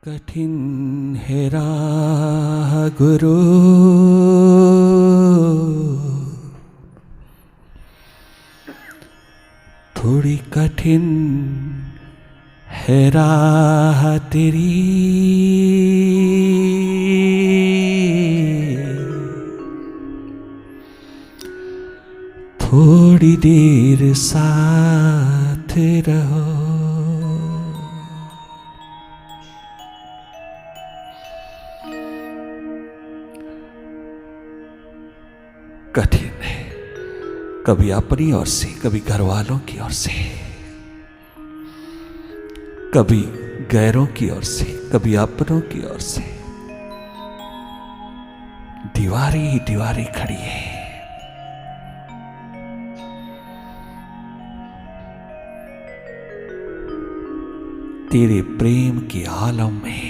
कठिन है राह गुरु, थोड़ी कठिन है राह तेरी, थोड़ी देर साथ रहो। कठिन है, कभी अपनी ओर से, कभी घर वालों की ओर से, कभी गैरों की ओर से, कभी अपनों की ओर से। दीवारी ही दीवारी खड़ी है। तेरे प्रेम के आलम में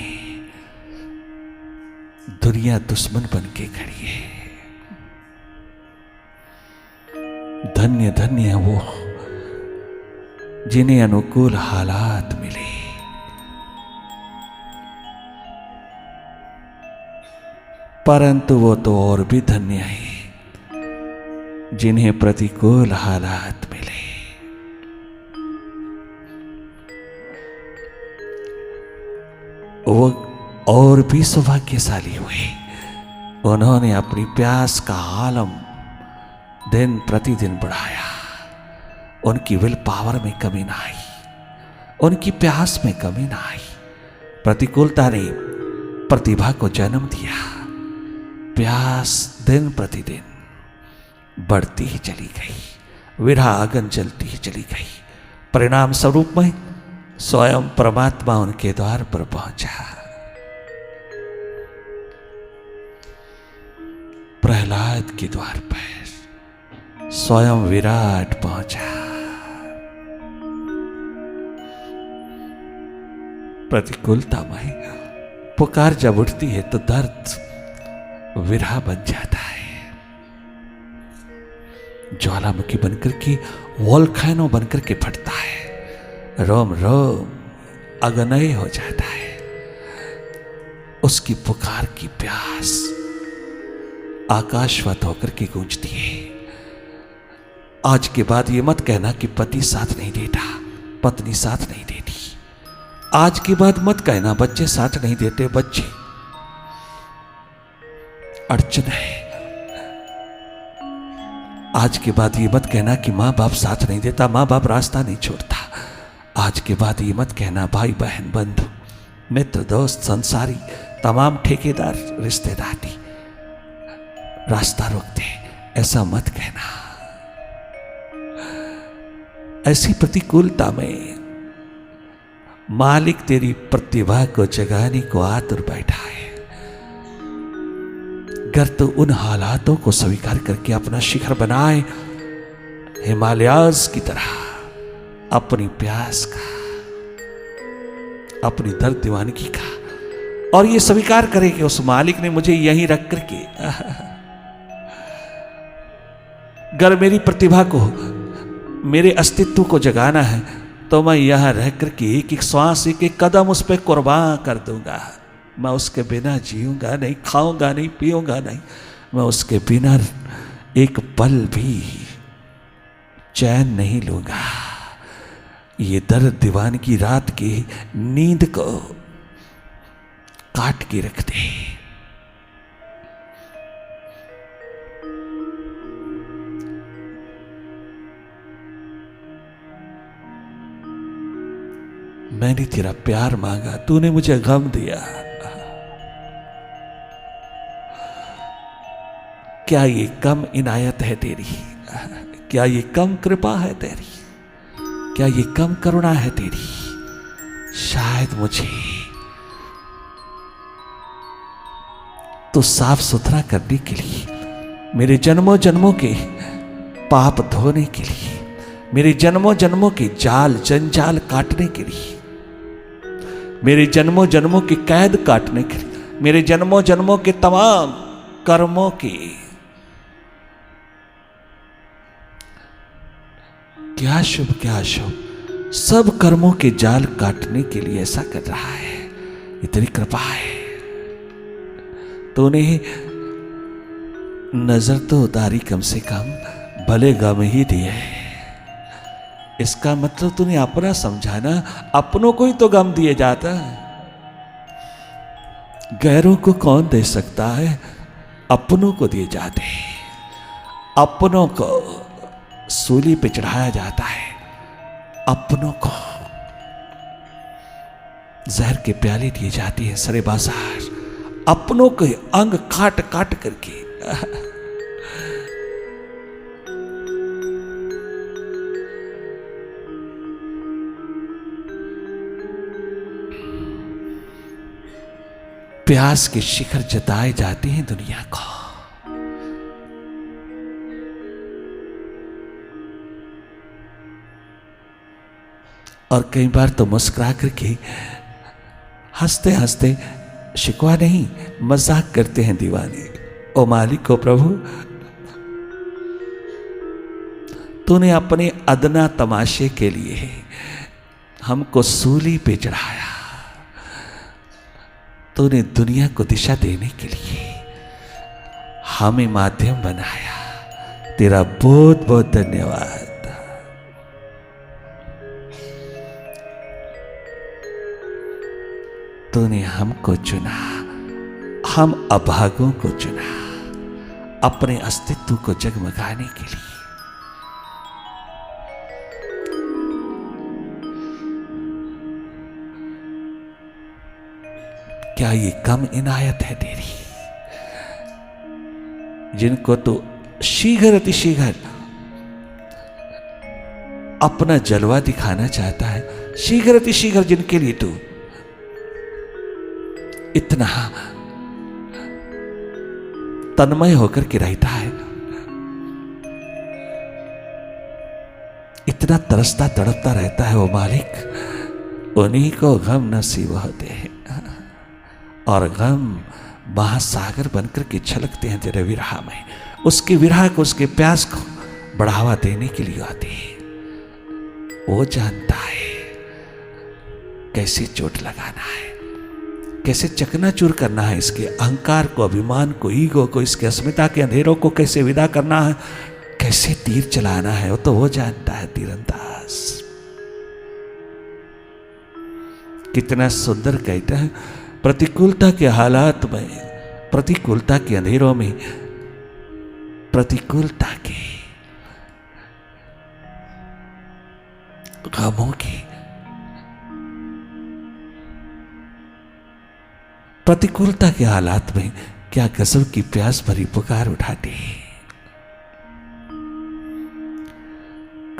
दुनिया दुश्मन बन के खड़ी है। धन्य धन्य वो जिन्हें अनुकूल हालात मिले, परंतु वो तो और भी धन्य है जिन्हें प्रतिकूल हालात मिले। वो और भी सौभाग्यशाली हुए, उन्होंने अपनी प्यास का आलम दिन प्रतिदिन बढ़ाया। उनकी विल पावर में कमी ना आई, उनकी प्यास में कमी ना आई। प्रतिकूलता ने प्रतिभा को जन्म दिया। प्यास दिन प्रतिदिन बढ़ती ही चली गई, विरह आगन जलती ही चली गई। परिणाम स्वरूप में स्वयं परमात्मा उनके द्वार पर पहुंचा। प्रहलाद के द्वार पर स्वयं विराट पहुंचा। प्रतिकूलता में पुकार जब उठती है तो दर्द विरह बन जाता है। ज्वालामुखी बनकर के, वोल्केनो बनकर के फटता है, रोम रोम अग्नय हो जाता है। उसकी पुकार की प्यास आकाशवत होकर के गूंजती है। आज के बाद ये मत कहना कि पति साथ नहीं देता, पत्नी साथ नहीं देती। आज के बाद मत कहना बच्चे साथ नहीं देते, बच्चे अड़चन है। आज के बाद ये मत कहना कि मां बाप साथ नहीं देता, मां बाप रास्ता नहीं छोड़ता। आज के बाद ये मत कहना भाई बहन बंधु मित्र दोस्त संसारी तमाम ठेकेदार रिश्तेदारी रास्ता रोकते, ऐसा मत कहना। ऐसी प्रतिकूलता में मालिक तेरी प्रतिभा को जगाने को आतुर बैठा है। गर तो उन हालातों को स्वीकार करके अपना शिखर बनाए, हिमालयास की तरह अपनी प्यास का, अपनी दर्द दीवानगी का, और ये स्वीकार करे कि उस मालिक ने मुझे यहीं रख करके, गर मेरी प्रतिभा को, मेरे अस्तित्व को जगाना है तो मैं यहां रह करके एक एक श्वास, एक एक कदम उस पर कुर्बान कर दूंगा। मैं उसके बिना जीऊंगा नहीं, खाऊंगा नहीं, पीऊंगा नहीं। मैं उसके बिना एक पल भी चैन नहीं लूंगा। ये दर्द दीवान की रात की नींद को काट के रख दे। मैंने तेरा प्यार मांगा, तूने मुझे गम दिया। क्या ये कम इनायत है तेरी? क्या ये कम कृपा है तेरी? क्या ये कम करुणा है तेरी? शायद मुझे तो साफ सुथरा करने के लिए, मेरे जन्मों जन्मों के पाप धोने के लिए, मेरे जन्मों जन्मों के जाल जंजाल काटने के लिए, मेरे जन्मों जन्मों की कैद काटने के लिए, मेरे जन्मों जन्मों के तमाम कर्मों की, क्या शुभ क्या शुभ, सब कर्मों के जाल काटने के लिए ऐसा कर रहा है। इतनी कृपा है। तूने नजर तो उतारी, कम से कम भले गम ही दिए। इसका मतलब तूने अपना समझाना, अपनों को ही तो गम दिए जाता है, गैरों को कौन दे सकता है? अपनों को दिए जाते हैं, अपनों को सूली पे चढ़ाया जाता है, अपनों को जहर के प्याले दिए जाते हैं सरे बाजार, अपनों के अंग काट काट करके। प्यास के शिखर जताए जाते हैं दुनिया को। और कई बार तो मुस्कुरा करके, हंसते हंसते, शिकवा नहीं मजाक करते हैं दीवाने। ओ मालिक, ओ प्रभु, तूने अपने अदना तमाशे के लिए हमको सूली पे चढ़ाया, तूने दुनिया को दिशा देने के लिए हमें माध्यम बनाया। तेरा बहुत बहुत धन्यवाद। तूने हमको चुना, हम अभागों को चुना अपने अस्तित्व को जगमगाने के लिए। क्या ये कम इनायत है तेरी, जिनको तो शीघ्र अतिशीघ्र अपना जलवा दिखाना चाहता है, शीघ्र अतिशीघ्र जिनके लिए तू इतना तन्मय होकर के रहता है, इतना तरसता तड़पता रहता है वो मालिक, उन्हीं को गम नसीब होते हैं। और गम महासागर बनकर के छलकते हैं तेरे विरह में, उसके विरह को, उसके प्यास को बढ़ावा देने के लिए आते हैं। वो जानता है कैसे चोट लगाना है, कैसे चकनाचूर करना है इसके अहंकार को, अभिमान को, ईगो को, इसके अस्मिता के अंधेरों को कैसे विदा करना है, कैसे तीर चलाना है, वो तो वो जानता है तीरंदाज। कितना सुंदर कहता है, प्रतिकूलता के हालात में, प्रतिकूलता के अंधेरों में, प्रतिकूलता के गमों की, प्रतिकूलता के हालात में क्या गजब की प्यास भरी पुकार उठाते हैं।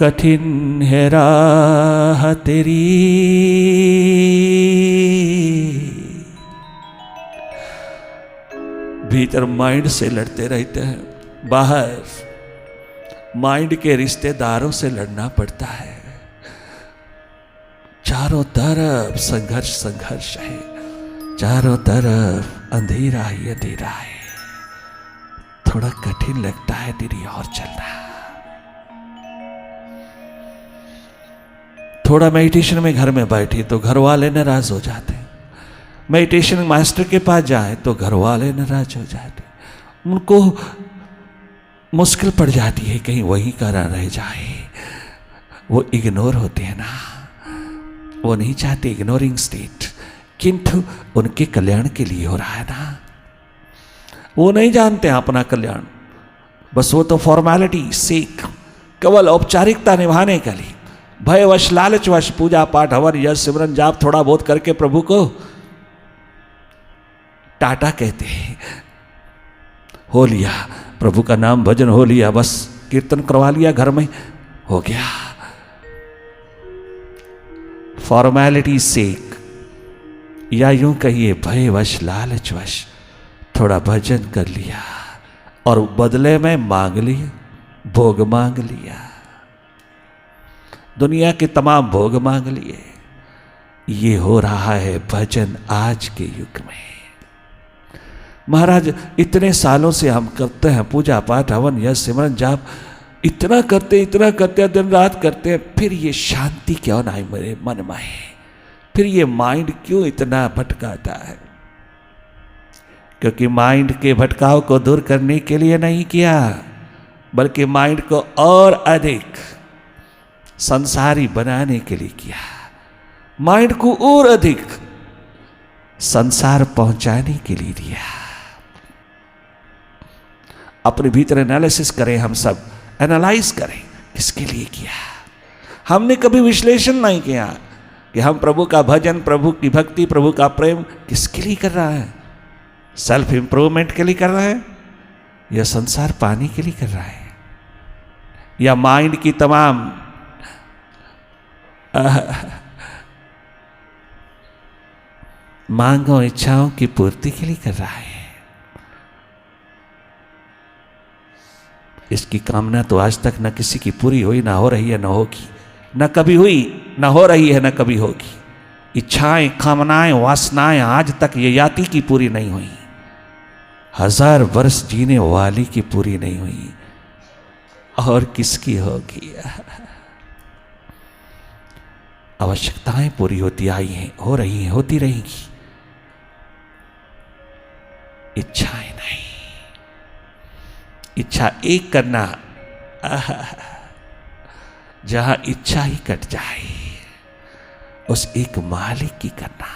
कठिन है राह तेरी, भीतर माइंड से लड़ते रहते हैं, बाहर माइंड के रिश्तेदारों से लड़ना पड़ता है। चारों तरफ संघर्ष संघर्ष है, चारों तरफ अंधेरा ही अंधेरा है। थोड़ा कठिन लगता है तेरी और चलना। थोड़ा मेडिटेशन में घर में बैठे तो घर वाले नाराज हो जाते हैं, मेडिटेशन मास्टर के पास जाए तो घर वाले नाराज हो जाते, उनको मुश्किल पड़ जाती है कहीं वही का रह जाए। वो इग्नोर होते हैं ना, वो नहीं चाहते इग्नोरिंग स्टेट, किंतु उनके कल्याण के लिए हो रहा है ना। वो नहीं जानते अपना कल्याण, बस वो तो फॉर्मेलिटी सेक, केवल औपचारिकता निभाने के लिए, भयवश लालचवश पूजा पाठ हवन यश सिमरन जाप थोड़ा बहुत करके प्रभु को टाटा कहते हैं। हो लिया प्रभु का नाम भजन, हो लिया बस कीर्तन करवा लिया घर में, हो गया। फॉर्मेलिटी सेक, या यूं कहिए भयवश लालचवश थोड़ा भजन कर लिया और बदले में मांग लिया, भोग मांग लिया, दुनिया के तमाम भोग मांग लिए। ये हो रहा है भजन आज के युग में। महाराज इतने सालों से हम करते हैं पूजा पाठ हवन यश सिमरन जाप, इतना करते दिन रात करते हैं, फिर ये शांति क्यों ना आई मेरे मन में, फिर ये माइंड क्यों इतना भटकाता है? क्योंकि माइंड के भटकाव को दूर करने के लिए नहीं किया, बल्कि माइंड को और अधिक संसारी बनाने के लिए किया। माइंड को और अधिक संसार पहुंचाने के लिए दिया। अपने भीतर एनालिसिस करें, हम सब एनालाइज करें किसके लिए किया। हमने कभी विश्लेषण नहीं किया कि हम प्रभु का भजन, प्रभु की भक्ति, प्रभु का प्रेम किसके लिए कर रहा है। सेल्फ इंप्रूवमेंट के लिए कर रहा है या संसार पाने के लिए कर रहा है, या माइंड की तमाम मांगों इच्छाओं की पूर्ति के लिए कर रहा है। इसकी कामना तो आज तक न किसी की पूरी हुई, ना हो रही है, ना होगी, न कभी हुई, ना हो रही है, न कभी होगी। इच्छाएं, कामनाएं, वासनाएं आज तक ये याति की पूरी नहीं हुई, 1000 वर्ष जीने वाली की पूरी नहीं हुई, और किसकी होगी। आवश्यकताएं पूरी होती आई हैं, हो रही हैं, होती रहेंगी, इच्छाएं नहीं। इच्छा एक करना, जहां इच्छा ही कट जाए, उस एक मालिक की करना,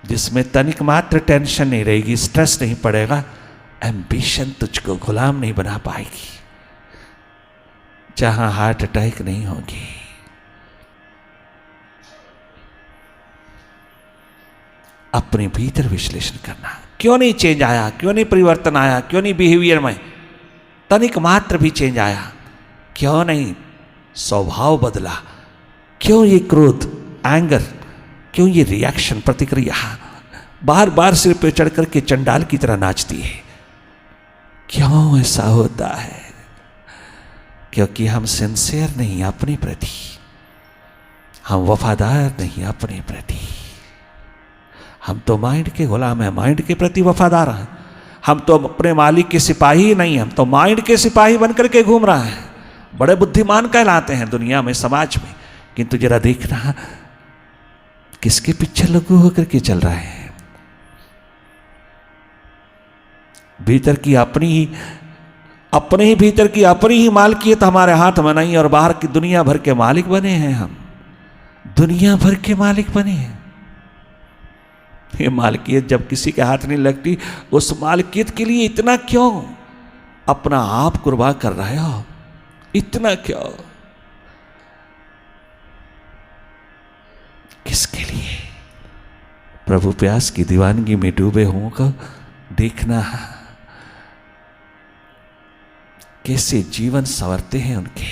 जिसमें तनिक मात्र टेंशन नहीं रहेगी, स्ट्रेस नहीं पड़ेगा। एम्बिशन तुझको गुलाम नहीं बना पाएगी, जहां हार्ट अटैक नहीं होगी। अपने भीतर विश्लेषण करना, क्यों नहीं चेंज आया, क्यों नहीं परिवर्तन आया, क्यों नहीं बिहेवियर में तनिक मात्र भी चेंज आया, क्यों नहीं स्वभाव बदला, क्यों ये क्रोध, एंगर, क्यों ये रिएक्शन, प्रतिक्रिया बार बार सिर पे चढ़ करके चंडाल की तरह नाचती है, क्यों ऐसा होता है? क्योंकि हम सिंसियर नहीं अपने प्रति, हम वफादार नहीं अपने प्रति। हम तो माइंड के गुलाम हैं, माइंड के प्रति वफादार हैं। हम तो अपने मालिक के सिपाही नहीं, हम तो माइंड के सिपाही बनकर के घूम रहा है। बड़े बुद्धिमान कहलाते हैं दुनिया में, समाज में, किंतु जरा देखना किसके पीछे लगू होकर के चल रहा है। भीतर की अपने ही भीतर की अपनी ही मालकियत हमारे हाथ में नहीं, और बाहर की दुनिया भर के मालिक बने हैं। हम दुनिया भर के मालिक बने हैं। ये मालकियत जब किसी के हाथ नहीं लगती, उस मालकियत के लिए इतना क्यों अपना आप कुर्बान कर रहे हो? इतना क्यों? किसके लिए? प्रभु प्यास की दीवानगी में डूबे हुओं को देखना, कैसे जीवन संवरते हैं उनके,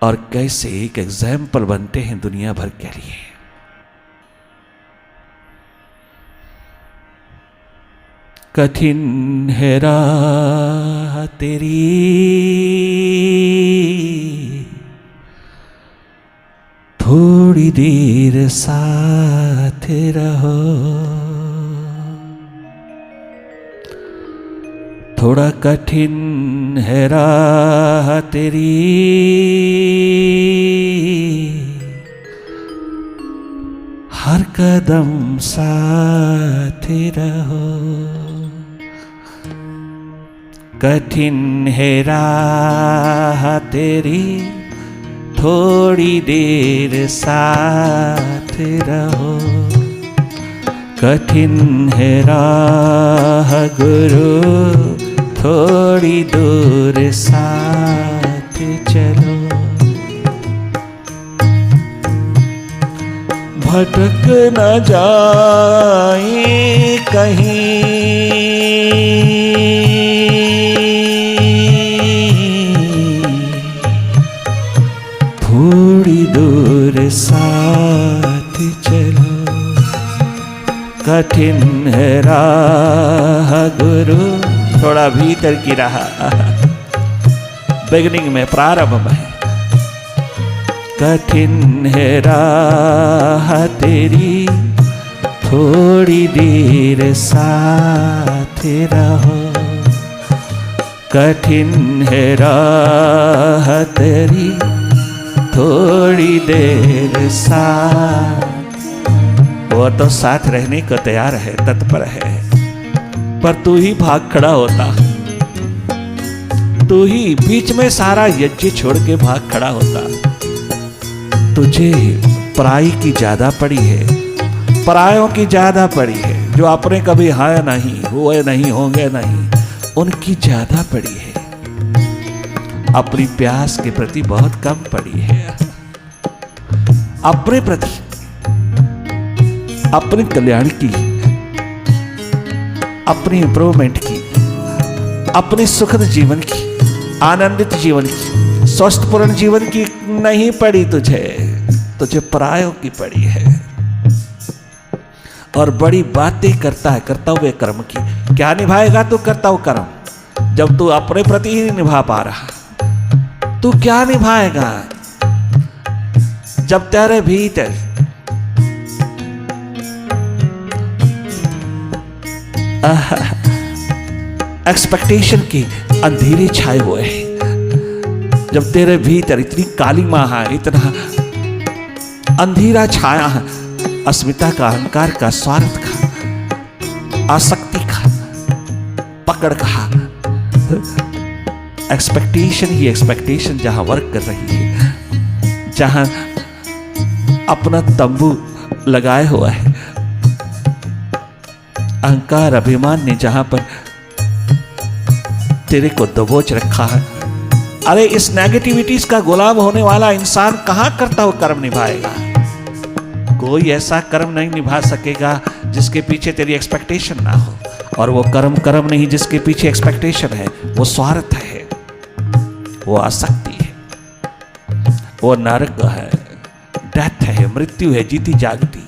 और कैसे एक एग्जाम्पल बनते हैं दुनिया भर के लिए। कठिन है राह तेरी, थोड़ी देर साथ रहो, थोड़ा कठिन है राह तेरी, हर कदम साथ रहो। कठिन है राह तेरी, थोड़ी देर साथ रहो। कठिन है राह गुरु, थोड़ी दूर साथ चलो। भटक न जाए कहीं, थोड़ी दूर साथ चलो। कठिन है राह गुरु, थोड़ा भीतर की राह, बिगनिंग में, प्रारंभ में। कठिन है राह तेरी, थोड़ी देर साथ रहो। कठिन है राह तेरी, थोड़ी देर साथ। वो तो साथ रहने को तैयार है, तत्पर है, पर तू ही भाग खड़ा होता। तू ही बीच में सारा यज्ञ छोड़ के भाग खड़ा होता। तुझे पराई की ज्यादा पड़ी है, परायों की ज्यादा पड़ी है, जो अपने कभी है नहीं, हुए नहीं, होंगे नहीं, उनकी ज्यादा पड़ी है। अपनी प्यास के प्रति बहुत कम पड़ी है। अपने प्रति, अपने कल्याण की, अपनी इंप्रूवमेंट की, अपने सुखद जीवन की, आनंदित जीवन की, स्वस्थपूर्ण जीवन की नहीं पड़ी तुझे। तुझे परायों की पड़ी है। और बड़ी बातें करता है करता हुए कर्म की। क्या निभाएगा तू करता हुआ कर्म, जब तू अपने प्रति ही नहीं निभा पा रहा? तू क्या निभाएगा जब तेरे भीतर एक्सपेक्टेशन के अंधेरे छाए हुए हैं, जब तेरे भीतर इतनी काली माह है, इतना अंधेरा छाया है, अस्मिता का, अहंकार का, स्वार्थ का, आसक्ति का, पकड़ का, एक्सपेक्टेशन ही एक्सपेक्टेशन जहां वर्क कर रही है, जहां अपना तंबू लगाए हुआ है, अहंकार अभिमान ने जहां पर तेरे को दबोच रखा है। अरे इस नेगेटिविटीज का गुलाम होने वाला इंसान कहां करता हुआ कर्म निभाएगा? कोई ऐसा कर्म नहीं निभा सकेगा जिसके पीछे तेरी एक्सपेक्टेशन ना हो। और वो कर्म कर्म नहीं जिसके पीछे एक्सपेक्टेशन है, वो स्वार्थ है, वो आसक्ति है, वो नरक है, डेथ है, मृत्यु है, जीती जागती।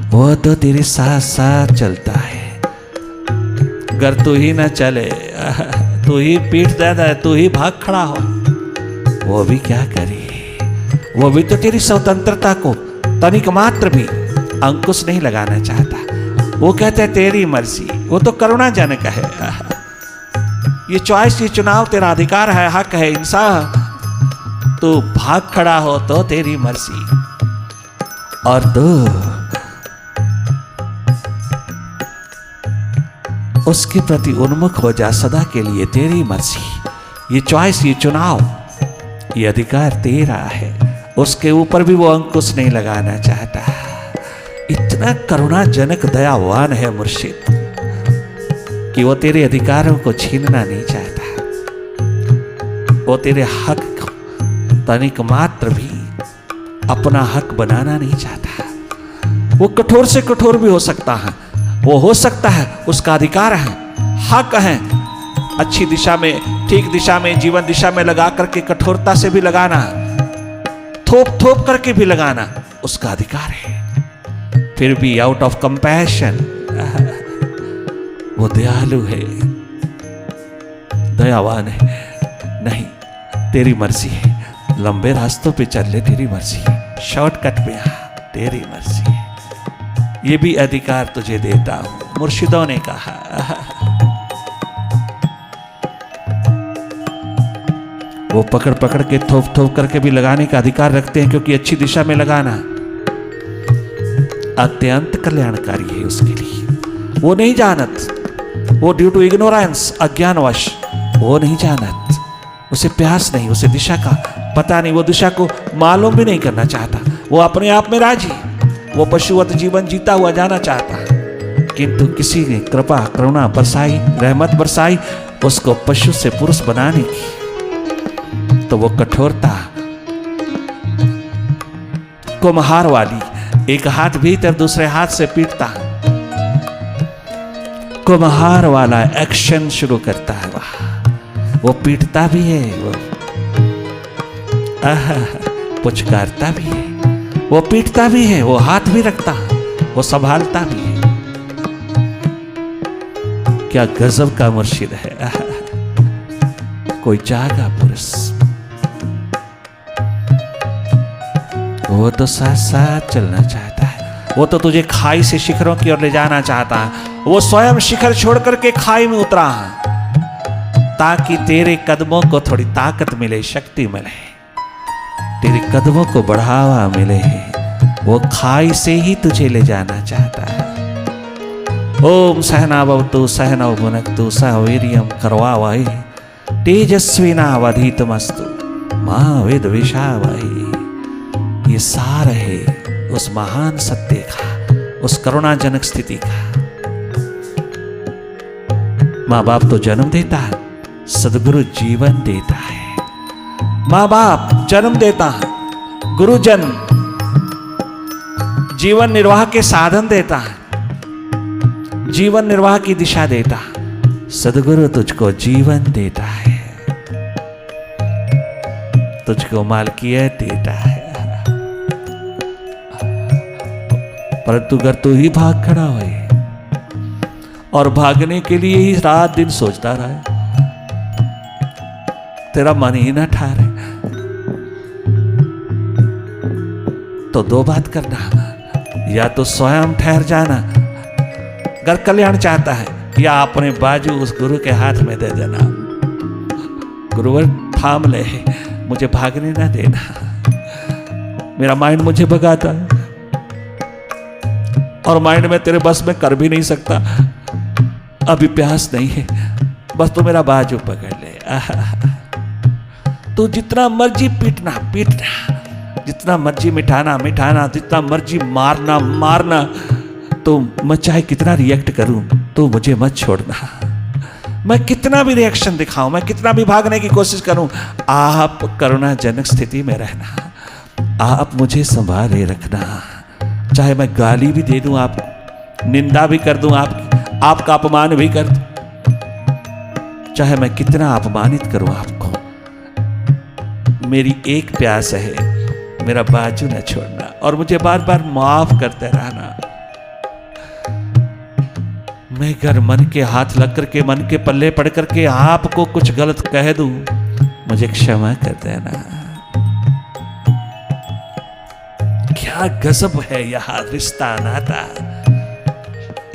वो तो तेरे साथ साथ चलता है। अगर तू ही ना चले, तू ही पीठ दे दे, तू ही भाग खड़ा हो, वो भी क्या करे? वो भी तो तेरी स्वतंत्रता को तनिक मात्र भी अंकुश नहीं लगाना चाहता। वो कहते हैं तेरी मर्जी। वो तो करुणाजनक है। ये चॉइस, ये चुनाव तेरा अधिकार है, हक है, इंसान। तू भाग खड़ा हो तो तेरी मर्जी, और तू उसके प्रति उन्मुख हो जा सदा के लिए, तेरी मर्जी। ये चॉइस, ये चुनाव, ये अधिकार तेरा है। उसके ऊपर भी वो अंकुश नहीं लगाना चाहता। इतना करुणाजनक दयावान है मुर्शिद कि वो तेरे अधिकारों को छीनना नहीं चाहता। वो तेरे हक को तनिक मात्र भी अपना हक बनाना नहीं चाहता। वो कठोर से कठोर भी हो सकता है, वो हो सकता है, उसका अधिकार है, हक है। अच्छी दिशा में, ठीक दिशा में, जीवन दिशा में लगा करके कठोरता से भी लगाना, थोप थोप करके भी लगाना उसका अधिकार है। फिर भी आउट ऑफ कंपैशन वो दयालु है, दयावान है। नहीं, तेरी मर्जी है। लंबे रास्तों पे चल ले, तेरी मर्जी है। शॉर्टकट पे आ, तेरी मर्जी है। ये भी अधिकार तुझे देता हूं, मुर्शिदों ने कहा। वो पकड़ पकड़ के थोप थोप करके भी लगाने का अधिकार रखते हैं, क्योंकि अच्छी दिशा में लगाना अत्यंत कल्याणकारी है उसके लिए। वो नहीं जानत, वो ड्यू टू इग्नोरेंस, अज्ञानवश वो नहीं जानत, उसे प्यास नहीं, उसे दिशा का पता नहीं, वो दिशा को मालूम भी नहीं करना चाहता। वो अपने आप में राजी, वो पशुवत जीवन जीता हुआ जाना चाहता। किंतु किसी ने कृपा करुणा बरसाई, रहमत बरसाई उसको पशु से पुरुष बनाने की, तो वो कठोरता कुम्हार वाली, एक हाथ भीतर दूसरे हाथ से पीटता, कुम्हार वाला एक्शन शुरू करता है। वहां वो पीटता भी है, वो पुचकारता भी है, वो पीटता भी है, वो हाथ भी रखता, वो संभालता भी है। क्या गजब का मुर्शिद है। कोई जागा पुरुष, वो तो साथ साथ चलना चाहता है। वो तो तुझे खाई से शिखरों की ओर ले जाना चाहता है। वो स्वयं शिखर छोड़ करके खाई में उतरा है, ताकि तेरे कदमों को थोड़ी ताकत मिले, शक्ति मिले। तेरे कदमों को बढ़ावा मिले, वो खाई से ही तुझे ले जाना चाहता है। ओम सहनावतु सहनौ भुनक्तु सह वीर्यं करवावहै तेजस्विनावधीतमस्तु मां विद्विषावहै। ये सार है उस महान सत्य का, उस करुणाजनक स्थिति का। माँ बाप तो जन्म देता है, सदगुरु जीवन देता है। माँ बाप जन्म देता है, गुरुजन जीवन निर्वाह के साधन देता है, जीवन निर्वाह की दिशा देता है। सदगुरु तुझको जीवन देता है, तुझको मालकियत देता है। परंतु अगर तू ही भाग खड़ा होए और भागने के लिए ही रात दिन सोचता रहे, तेरा मन ही ना ठहरे, तो दो बात करना, या तो स्वयं ठहर जाना अगर कल्याण चाहता है, या अपने बाजू उस गुरु के हाथ में दे देना। गुरुवर थाम ले, मुझे भागने ना देना, मेरा माइंड मुझे भगाता है और माइंड में तेरे बस में कर भी नहीं सकता, अभी प्यास नहीं है, बस तू मेरा बाजू पकड़ ले। तू जितना मर्जी पीटना पीटना, जितना मर्जी मिठाना मिठाना, जितना मर्जी मारना मारना, तो मैं चाहे कितना रिएक्ट करूं, तो मुझे मत छोड़ना। मैं कितना भी रिएक्शन दिखाऊं, मैं कितना भी भागने की कोशिश करूं, आप करुणाजनक स्थिति में रहना, आप मुझे संभाले रखना। चाहे मैं गाली भी दे दूं, आप निंदा भी कर दूं, आपका अपमान भी कर दूं, चाहे मैं कितना अपमानित करूं आपको, मेरी एक प्यास है, मेरा बाजू न छोड़ना और मुझे बार बार माफ करते रहना। मैं अगर मन के हाथ लग करके, मन के पल्ले पड़ करके आपको कुछ गलत कह दूं, मुझे क्षमा कर देना। क्या गजब है यह रिश्ता नाता,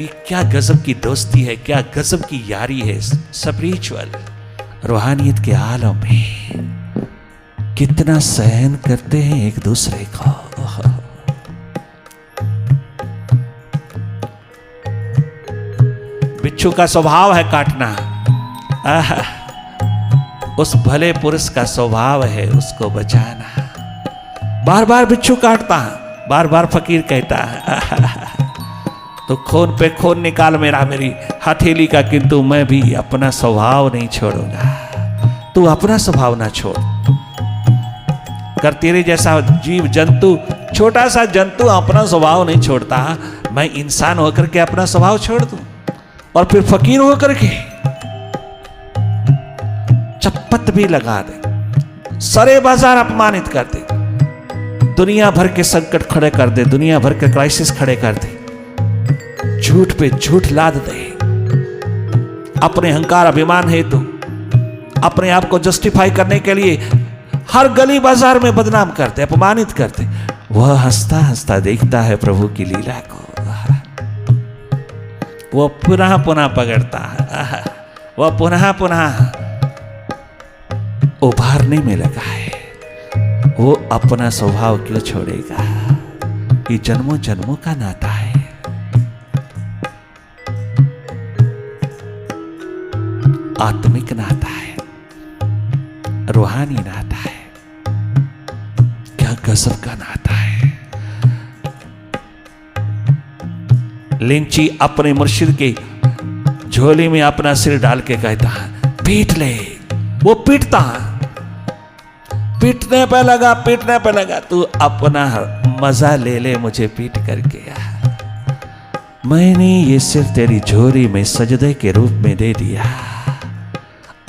ये क्या गजब की दोस्ती है, क्या गजब की यारी है। स्पिरिचुअल रूहानियत के आलम में कितना सहन करते हैं एक दूसरे को। बिच्छू का स्वभाव है काटना, उस भले पुरुष का स्वभाव है उसको बचाना। बार बार बिच्छू काटता है, बार बार फकीर कहता है तो खून पे खून निकाल मेरा मेरी हथेली का, किंतु मैं भी अपना स्वभाव नहीं छोड़ूंगा। तू अपना स्वभाव ना छोड़ कर, तेरे जैसा जीव जंतु, छोटा सा जंतु अपना स्वभाव नहीं छोड़ता। मैं इंसान होकर के अपना स्वभाव छोड़ दूं और फिर फकीर होकर के चप्पत भी लगा दे, सरे बाजार अपमानित कर दे, दुनिया भर के संकट खड़े कर दे, दुनिया भर के क्राइसिस खड़े कर दे, झूठ पे झूठ लाद दे, अपने अहंकार अभिमान हेतु अपने आप को जस्टिफाई करने के लिए हर गली बाजार में बदनाम करते, अपमानित करते। वह हंसता हंसता देखता है प्रभु की लीला को, वो पुनः पुनः पकड़ता है, वह पुनः पुनः उभारने में लगा है। वो अपना स्वभाव क्यों छोड़ेगा? ये जन्मों जन्मों का नाता है। आत्मिक नाता है, रूहानी नाता है। क्या गजब का नाता है। लिंची अपने मुर्शिद के झोली में अपना सिर डाल के कहता है, पीट ले। वो पीटता है, पीटने पे लगा, पीटने पे लगा। तू अपना मजा ले ले मुझे पीट करके। मैंने ये सिर तेरी झोली में सजदे के रूप में दे दिया।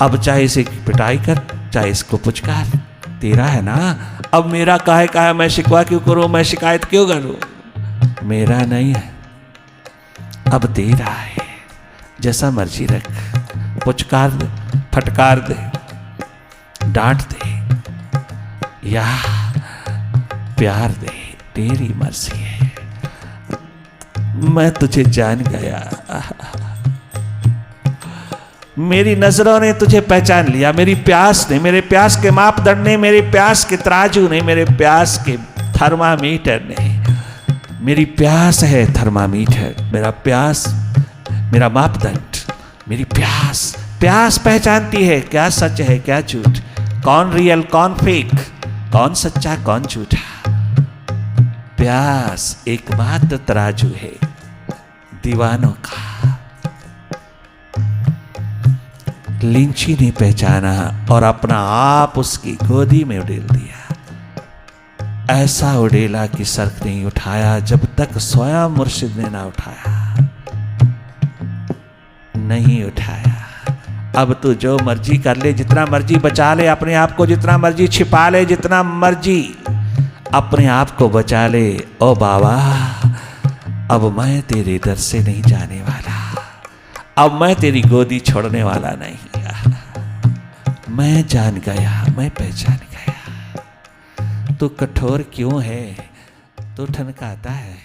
अब चाहे इसे पिटाई कर, चाहे इसको पुचकार, तेरा है ना। अब मेरा काहे का है, मैं शिकवा क्यों करूं, मैं शिकायत क्यों करूं? मेरा नहीं है, अब दे रहा है। जैसा मर्जी रख, पुचकार दे, फटकार दे, डांट दे या प्यार दे, तेरी मर्जी है। मैं तुझे जान गया। मेरी नजरों ने तुझे पहचान लिया, मेरी प्यास ने, मेरे प्यास के मापदंड ने, मेरे प्यास के तराजू ने, मेरे प्यास के थर्मामीटर ने, मेरी प्यास है थर्मामीटर, मेरा प्यास, मेरा मापदंड, मेरी प्यास। प्यास पहचानती है क्या सच है क्या झूठ, कौन रियल कौन फेक, कौन सच्चा कौन झूठा। प्यास एकमात्र तराजू है दीवानों का। लिंची ने पहचाना और अपना आप उसकी गोदी में उड़ेल दिया। ऐसा उड़ेला कि सर्क नहीं उठाया जब तक स्वयं मुर्शिद ने ना उठाया। नहीं उठाया। अब तू जो मर्जी कर ले, जितना मर्जी बचा ले अपने आप को, जितना मर्जी छिपा ले, जितना मर्जी अपने आप को बचा ले। ओ बाबा, अब मैं तेरे दर से नहीं जाने वाला, अब मैं तेरी गोदी छोड़ने वाला नहीं। मैं जान गया, मैं पहचान गया। तू कठोर क्यों है, तू ठनकाता है।